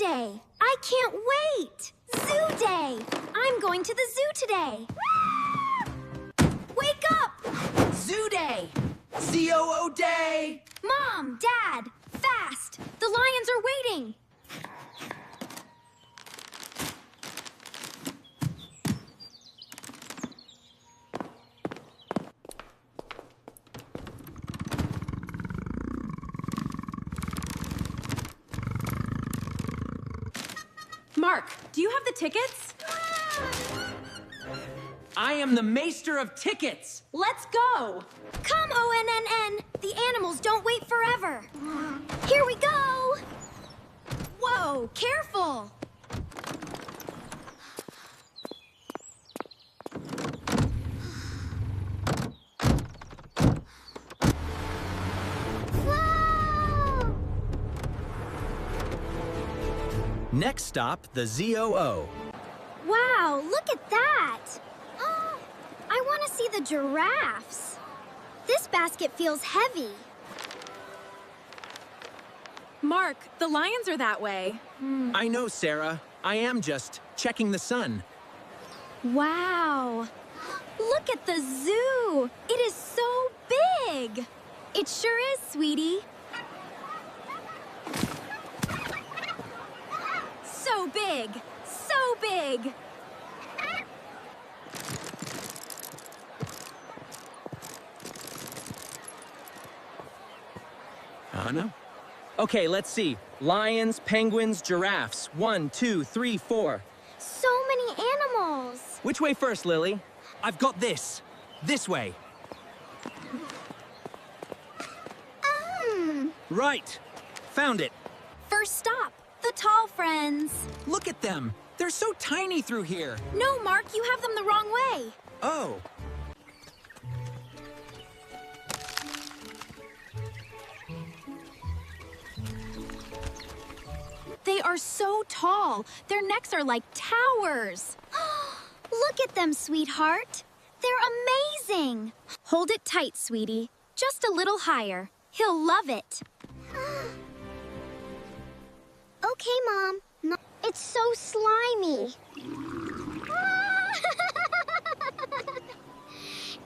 day! I can't wait! Zoo day! I'm going to the zoo today! Wake up! Zoo day! ZOO day! Mom, Dad, fast! The lions are waiting! Mark, do you have the tickets? I am the maester of tickets! Let's go! Come, ONNN! The animals don't wait forever! Here we go! Whoa, careful! Whoa! Next stop, the ZOO. Wow, look at that! I want to see the giraffes. This basket feels heavy. Mark, the lions are that way. I know, Sarah. I am just checking the sun. Wow! Look at the zoo! It is so big! It sure is, sweetie. So big! So big! No. Okay, let's see. Lions, penguins, giraffes. 1, 2, 3, 4. So many animals! Which way first, Lily? I've got this. This way. Right. Found it. First stop, the tall friends. Look at them. They're so tiny through here. No, Mark, you have them the wrong way. Oh. They are so tall. Their necks are like towers. Look at them, sweetheart. They're amazing. Hold it tight, sweetie. Just a little higher. He'll love it. Okay, Mom. No, it's so slimy.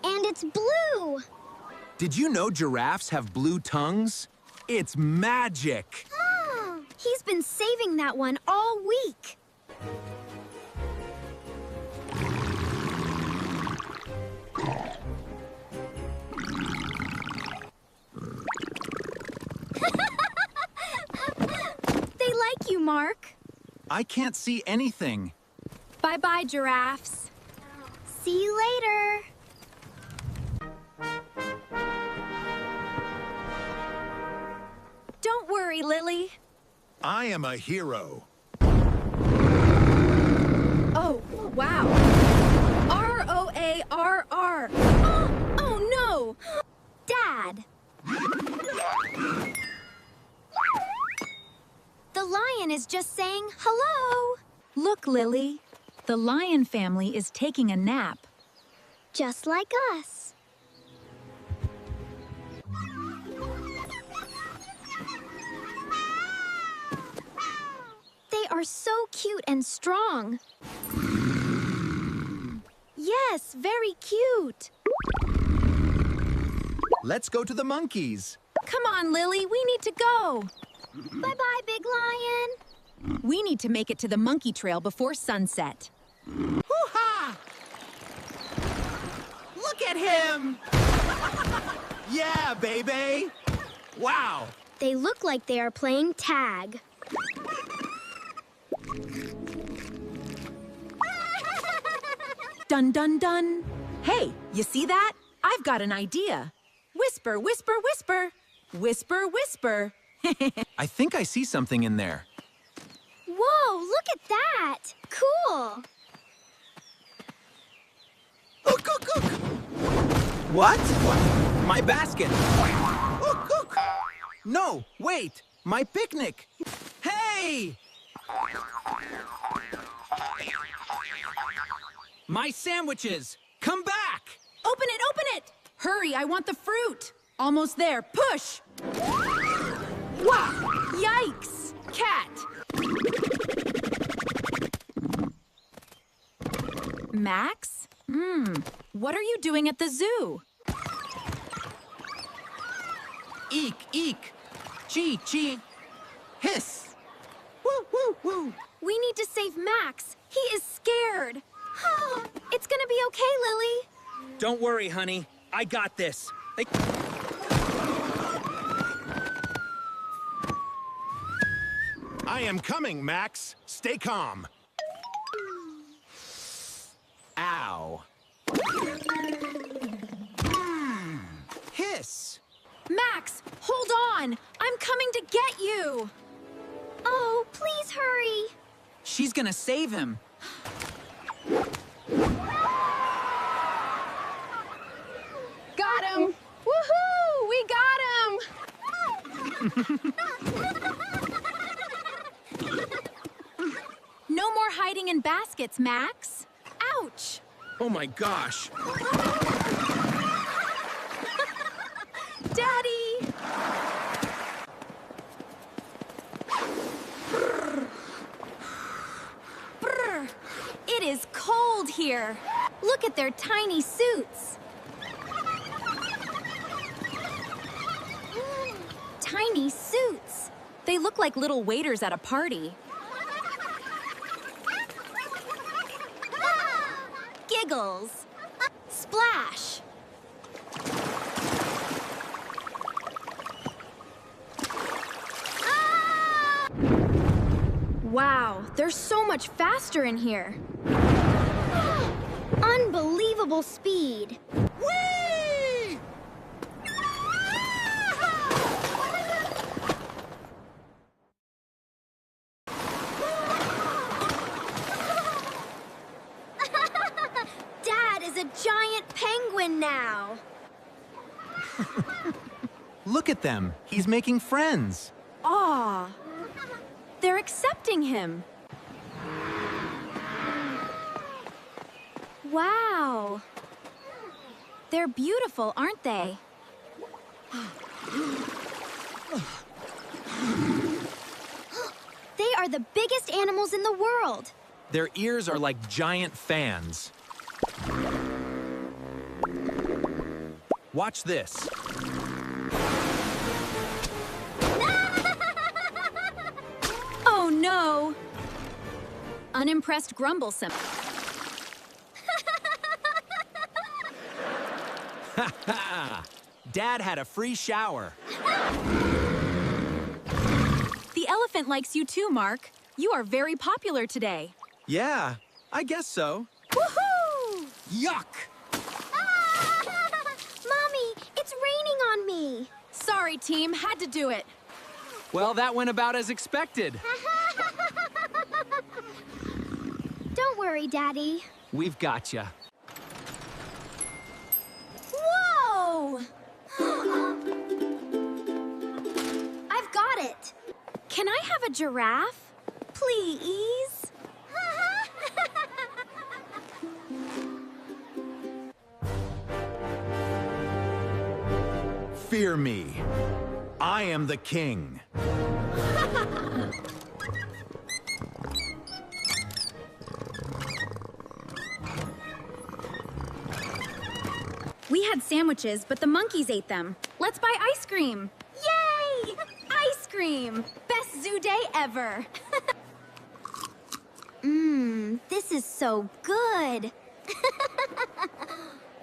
And it's blue. Did you know giraffes have blue tongues? It's magic. He's been saving that one all week. They like you, Mark. I can't see anything. Bye-bye, giraffes. See you later. Don't worry, Lily. I am a hero. Oh, wow. ROARR. Oh, no! Dad! The lion is just saying hello. Look, Lily. The lion family is taking a nap. Just like us. They are so cute and strong. Yes, very cute. Let's go to the monkeys. Come on, Lily, we need to go. Bye-bye, Big Lion. We need to make it to the monkey trail before sunset. Hoo-ha! Look at him! Yeah, baby! Wow! They look like they are playing tag. Dun, dun, dun. Hey, you see that? I've got an idea. Whisper, whisper, whisper. Whisper, whisper. I think I see something in there. Whoa, look at that! Cool! Ook, ook, ook. What? My basket! Ook, ook. No, wait! My picnic! Hey! My sandwiches! Come back! Open it, open it! Hurry, I want the fruit. Almost there, push! Wow, yikes! Cat! Max? What are you doing at the zoo? Eek, eek. Chee, chee. Hiss. Woo, woo, woo. We need to save Max. He is scared. It's gonna be okay, Lily. Don't worry, honey. I got this. I am coming, Max. Stay calm. Ow. Hiss. Max, hold on. I'm coming to get you. Oh, please hurry. She's gonna save him. Got him! Woohoo! We got him! No more hiding in baskets, Max. Ouch. Oh my gosh. Daddy! Brr. It is cold here. Look at their tiny suits. Tiny suits. They look like little waiters at a party. Giggles. Splash. Ah! Wow, they're so much faster in here. Unbelievable speed. Whee! Dad is a giant penguin now. Look at them. He's making friends. Aw. They're accepting him. Wow. They're beautiful, aren't they? They are the biggest animals in the world. Their ears are like giant fans. Watch this. Oh no! Unimpressed grumblesome. Dad had a free shower. The elephant likes you too, Mark. You are very popular today. Yeah, I guess so. Woohoo! Yuck! Mommy, it's raining on me. Sorry, team. Had to do it. Well, that went about as expected. Don't worry, Daddy. We've gotcha. Whoa! I've got it. Can I have a giraffe? Please? Fear me. I am the king. We had sandwiches, but the monkeys ate them. Let's buy ice cream. Yay! Ice cream! Best zoo day ever. This is so good.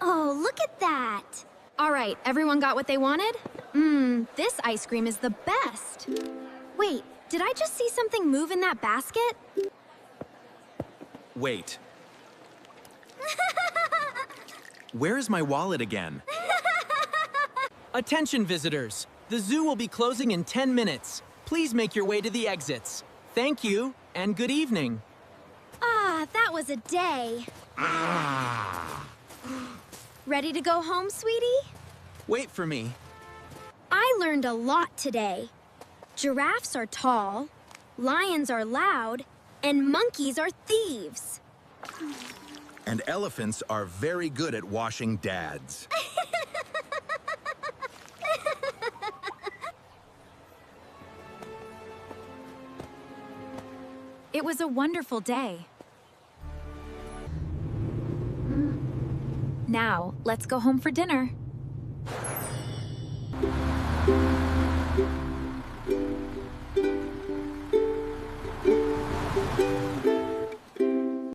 Oh, look at that. All right, everyone got what they wanted? This ice cream is the best. Wait, did I just see something move in that basket? Wait. Where's my wallet again? Attention, visitors. The zoo will be closing in 10 minutes. Please make your way to the exits. Thank you, and good evening. Ah, that was a day. Ready to go home, sweetie? Wait for me. I learned a lot today. Giraffes are tall, lions are loud, and monkeys are thieves. And elephants are very good at washing dads. It was a wonderful day. Now, let's go home for dinner.